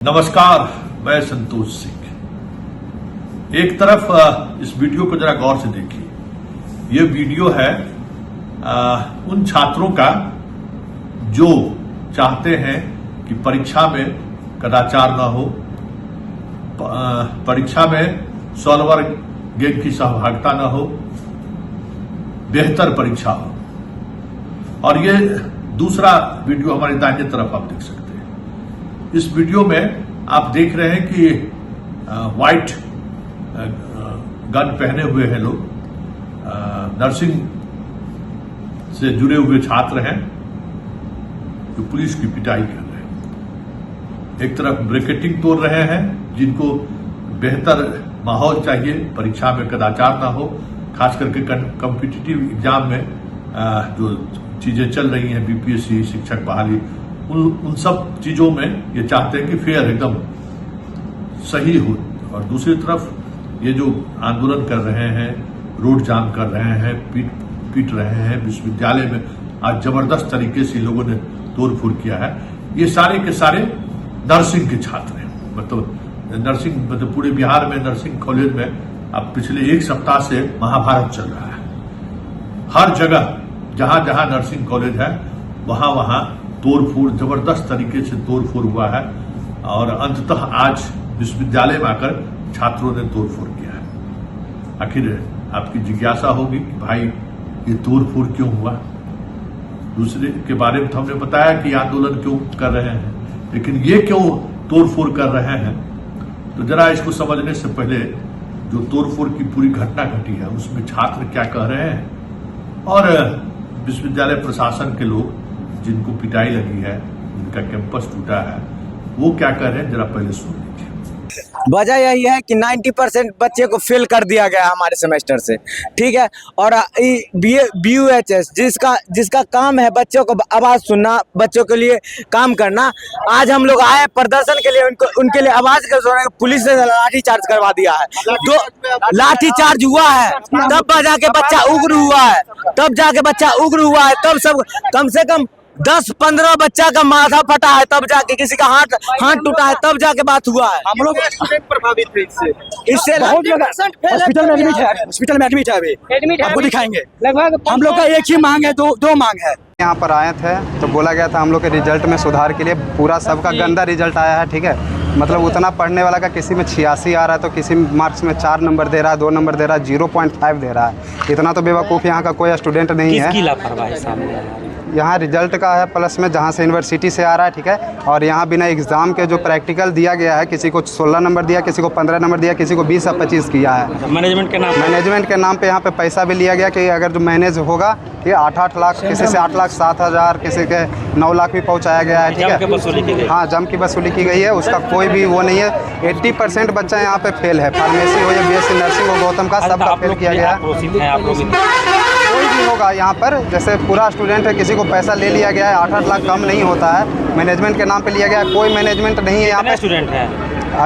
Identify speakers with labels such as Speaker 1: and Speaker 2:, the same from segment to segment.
Speaker 1: नमस्कार, मैं संतोष सिंह। एक तरफ इस वीडियो को जरा गौर से देखिए। ये वीडियो है उन छात्रों का जो चाहते हैं कि परीक्षा में कदाचार न हो, परीक्षा में सॉल्वर गैंग की सहभागिता न हो, बेहतर परीक्षा हो। और ये दूसरा वीडियो हमारे दाहिने तरफ आप देख सकते हैं। इस वीडियो में आप देख रहे हैं कि व्हाइट गन पहने हुए हैं लोग, नर्सिंग से जुड़े हुए छात्र हैं जो पुलिस की पिटाई कर रहे हैं। एक तरफ ब्रैकेटिंग तोड़ रहे हैं, जिनको बेहतर माहौल चाहिए, परीक्षा में कदाचार ना हो, खास करके कॉम्पिटिटिव एग्जाम में जो चीजें चल रही हैं, बीपीएससी, शिक्षक बहाली, उन सब चीजों में ये चाहते हैं कि फेयर एकदम सही हो। और दूसरी तरफ ये जो आंदोलन कर रहे हैं, रोड जाम कर रहे हैं, पीट रहे हैं, विश्वविद्यालय में आज जबरदस्त तरीके से लोगों ने तोड़फोड़ किया है। ये सारे के सारे नर्सिंग के छात्र हैं। मतलब पूरे बिहार में नर्सिंग कॉलेज में अब पिछले एक सप्ताह से महाभारत चल रहा है। हर जगह जहां जहां नर्सिंग कॉलेज है वहां तोड़फोड़, जबरदस्त तरीके से तोड़फोड़ हुआ है। और अंततः आज विश्वविद्यालय में आकर छात्रों ने तोड़फोड़ किया है। आखिर आपकी जिज्ञासा होगी कि भाई ये तोड़फोड़ क्यों हुआ। दूसरे के बारे में तो हमने बताया कि आंदोलन क्यों कर रहे हैं, लेकिन ये क्यों तोड़फोड़ कर रहे हैं, तो जरा इसको समझने से पहले जो तोड़फोड़ की पूरी घटना घटी है उसमें छात्र क्या कह रहे हैं और विश्वविद्यालय प्रशासन के लोग जिनको पिटाई लगी है, जिनका कैंपस टूटा है, वो क्या कर रहे हैं जरा पहले सुन लीजिए।
Speaker 2: वजह यही है कि 90% बच्चे को फेल कर दिया गया हमारे सेमेस्टर से, ठीक है। और BUHS जिसका काम है बच्चों को आवाज सुनना, बच्चों के लिए काम करना, आज हम लोग आए प्रदर्शन के लिए, उनके लिए आवाज कर, पुलिस ने लाठी चार्ज करवा दिया है। तो लाठी चार्ज हुआ है तब जाके बच्चा उग्र हुआ है, तब सब कम से कम 10-15 बच्चा का माथा फटा है, तब जाके किसी का हाथ टूटा है, तब जाके बात हुआ है। हम लोग
Speaker 3: स्टूडेंट प्रभावित है
Speaker 2: इससे बहुत लोग हॉस्पिटल में एडमिट है अभी आपको दिखाएंगे। लगभग हम लोग का एक ही मांग है, दो मांग है।
Speaker 4: यहाँ पर आए थे तो बोला गया था हम लोग के रिजल्ट में सुधार के लिए, पूरा सबका गंदा रिजल्ट आया है, ठीक है। मतलब उतना पढ़ने वाला का किसी में 86 आ रहा है तो किसी मार्क्स में 4 नंबर दे रहा है, 2 नंबर दे रहा है, 0.5 दे रहा है। इतना तो बेवकूफ़ यहाँ का कोई स्टूडेंट नहीं है।
Speaker 2: किसकी लापरवाही सामने आ रही है?
Speaker 4: यहाँ रिजल्ट का है प्लस में, जहाँ से यूनिवर्सिटी से आ रहा है, ठीक है। और यहाँ बिना एग्ज़ाम के जो प्रैक्टिकल दिया गया है, किसी को 16 नंबर दिया, किसी को 15 नंबर दिया, किसी को 20 या 25 किया है। मैनेजमेंट के नाम पे यहाँ पे पैसा भी लिया गया कि अगर जो मैनेज होगा ये 8 लाख, किसी से 8,07,000, किसी के 9 लाख भी पहुँचाया गया है, ठीक है। हाँ, जम की वसूली की गई है, उसका कोई भी वो नहीं है। 80% बच्चा यहाँ पे फेल है, फार्मेसी हो या BSc नर्सिंग हो, गौतम का सबका फेल किया गया है। कोई भी होगा यहाँ पर, जैसे पूरा स्टूडेंट है, किसी को पैसा ले लिया गया है, 8 लाख कम नहीं होता है, मैनेजमेंट के नाम पे लिया गया है। कोई मैनेजमेंट नहीं है यहाँ पे।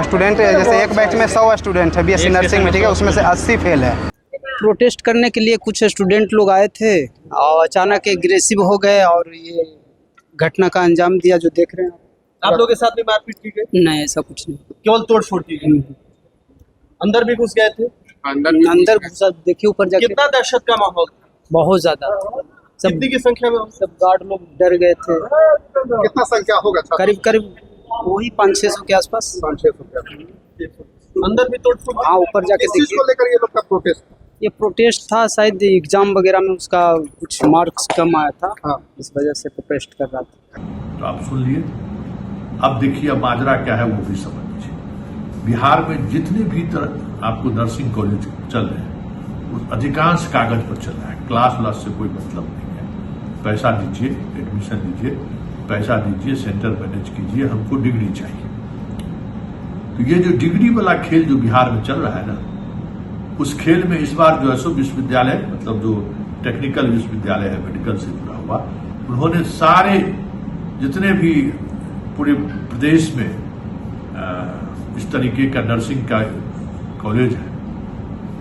Speaker 4: स्टूडेंट जैसे एक बैच में 100 स्टूडेंट है BSc नर्सिंग में, ठीक है, उसमें से 80 फेल है।
Speaker 3: प्रोटेस्ट करने के लिए कुछ स्टूडेंट लोग आए थे और अचानक एग्रेसिव हो गए और ये घटना का अंजाम दिया जो देख रहे हैं
Speaker 5: आप लोगों के साथ भी मारपीट की गई?
Speaker 3: नहीं, ऐसा कुछ नहीं,
Speaker 5: केवल तोड़फोड़ की गई। अंदर भी घुस गए थे?
Speaker 3: अंदर घुसा, देखिए ऊपर जाके।
Speaker 5: कितना दहशत का माहौल था?
Speaker 3: बहुत ज्यादा।
Speaker 5: कितनी की संख्या में?
Speaker 3: सब गार्ड लोग डर गए थे।
Speaker 5: कितना संख्या होगा?
Speaker 3: करीब वही 500-600 के आसपास।
Speaker 5: 500 अंदर भी तोड़फोड़?
Speaker 3: हाँ, ऊपर जाके देखिए।
Speaker 5: लेकर ये लोग का प्रोटेस्ट?
Speaker 3: ये प्रोटेस्ट था शायद एग्जाम वगैरह में उसका कुछ मार्क्स कम आया था।
Speaker 5: हाँ।
Speaker 3: इस वजह से प्रोटेस्ट कर रहा था।
Speaker 1: तो आप सुन लिए। अब देखिए अब माजरा क्या है वो भी समझ लीजिए। बिहार में जितने भी तरह आपको नर्सिंग कॉलेज चल रहे हैं, अधिकांश कागज पर चल रहा है। क्लास से कोई मतलब नहीं है। पैसा दीजिए, एडमिशन दीजिए, पैसा दीजिए, सेंटर मैनेज कीजिए, हमको डिग्री चाहिए। तो ये जो डिग्री वाला खेल जो बिहार में चल रहा है ना, उस खेल में इस बार जो है सो विश्वविद्यालय, मतलब जो टेक्निकल विश्वविद्यालय है मेडिकल से जुड़ा हुआ, उन्होंने सारे जितने भी पूरे प्रदेश में इस तरीके का नर्सिंग का कॉलेज है,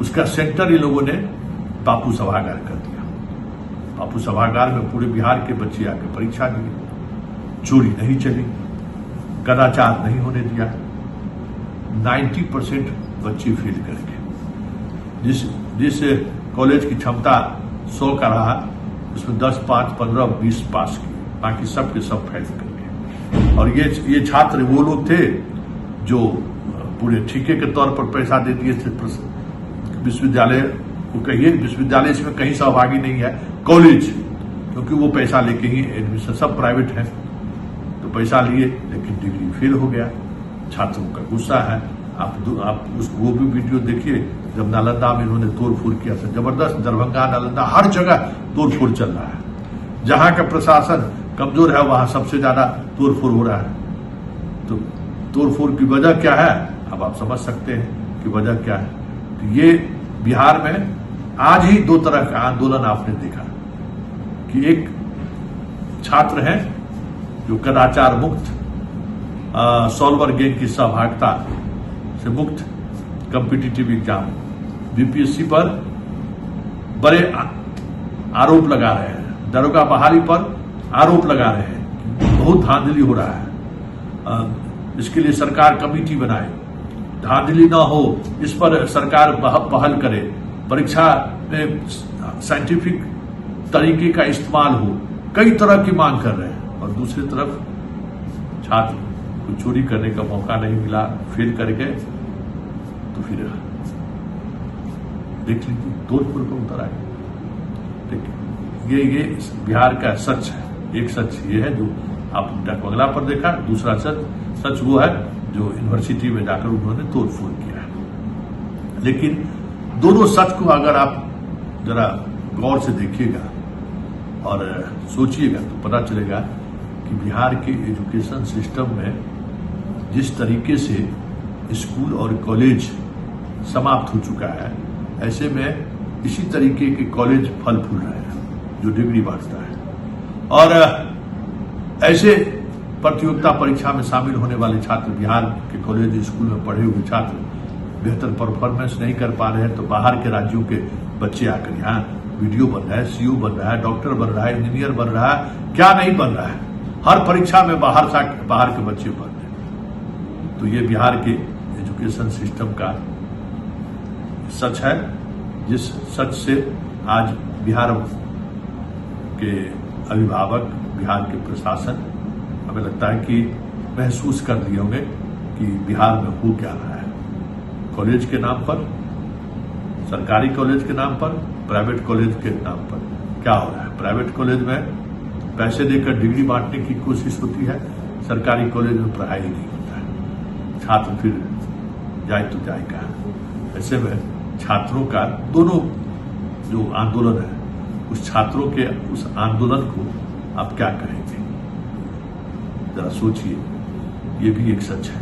Speaker 1: उसका सेंटर ये लोगों ने बापू सभागार कर दिया। बापू सभागार में पूरे बिहार के बच्चे आके परीक्षा दिए, चोरी नहीं चली। कदाचार नहीं होने दिया। 90% बच्चे फेल कर गए। जिस कॉलेज की क्षमता 100 का रहा उसमें 10, 5, 15, 20 पास किए, बाकी सब के सब फेल कर गए। और ये छात्र वो लोग थे जो पूरे ठेके के तौर पर पैसा दे दिए थे विश्वविद्यालय को। कहिए विश्वविद्यालय इसमें कहीं सहभागी नहीं है, कॉलेज, क्योंकि वो पैसा लेके ही एडमिशन, सब प्राइवेट है तो पैसा लिए लेकिन डिग्री फेल हो गया। छात्रों का गुस्सा है। आप वो भी वीडियो देखिए जब नालंदा में इन्होंने तोड़फोड़ किया था, जबरदस्त। दरभंगा, नालंदा, हर जगह तोड़फोड़ चल रहा है। जहां का प्रशासन कमजोर है वहां सबसे ज्यादा तोड़फोड़ हो रहा है। तो तोड़फोड़ की वजह क्या है अब आप समझ सकते हैं कि वजह क्या है। तो ये बिहार में आज ही 2 तरह का आंदोलन आपने देखा कि एक छात्र हैं जो कदाचार मुक्त, सॉल्वर गैंग की सहभागिता से मुक्त कॉम्पिटिटिव एग्जाम बीपीएससी पर बड़े आरोप लगा रहे हैं, दरोगा बहाली पर आरोप लगा रहे हैं, बहुत धांधली हो रहा है। इसके लिए सरकार कमेटी बनाए, धांधली ना हो इस पर सरकार पहल करे, परीक्षा में साइंटिफिक तरीके का इस्तेमाल हो, कई तरह की मांग कर रहे हैं। और दूसरी तरफ छात्र को चोरी करने का मौका नहीं मिला, फेल कर गए, तो फिर देख लीजिए तोड़फोड़ पर उतर आए। देखिए ये बिहार का सच है। एक सच ये है जो आप डाकबंगला पर देखा, दूसरा सच वो है जो यूनिवर्सिटी में जाकर उन्होंने तोड़फोड़ किया है। लेकिन दोनों सच को अगर आप जरा गौर से देखिएगा और सोचिएगा तो पता चलेगा कि बिहार के एजुकेशन सिस्टम में जिस तरीके से स्कूल और कॉलेज समाप्त हो चुका है, ऐसे में इसी तरीके के कॉलेज फल फूल रहे हैं जो डिग्री बांटता है। और ऐसे प्रतियोगिता परीक्षा में शामिल होने वाले छात्र, बिहार के कॉलेज स्कूल में पढ़े हुए छात्र बेहतर परफॉर्मेंस नहीं कर पा रहे हैं तो बाहर के राज्यों के बच्चे आकर यहाँ वीडियो बन रहा है, सीओ बन रहा है, डॉक्टर बन रहा है, इंजीनियर बन रहा है, क्या नहीं बन रहा है। हर परीक्षा में बाहर के बच्चे पढ़ रहे हैं। तो ये बिहार के एजुकेशन सिस्टम का सच है, जिस सच से आज बिहार के अभिभावक, बिहार के प्रशासन, हमें लगता है कि महसूस कर लिए होंगे कि बिहार में हो क्या रहा है। कॉलेज के नाम पर, सरकारी कॉलेज के नाम पर, प्राइवेट कॉलेज के नाम पर क्या हो रहा है। प्राइवेट कॉलेज में पैसे देकर डिग्री बांटने की कोशिश होती है, सरकारी कॉलेज में पढ़ाई नहीं होता है। छात्र फिर जाए तो जाए कहाँ। ऐसे में छात्रों का दोनों जो आंदोलन है, उस छात्रों के उस आंदोलन को आप क्या कहेंगे, जरा सोचिए। ये भी एक सच है।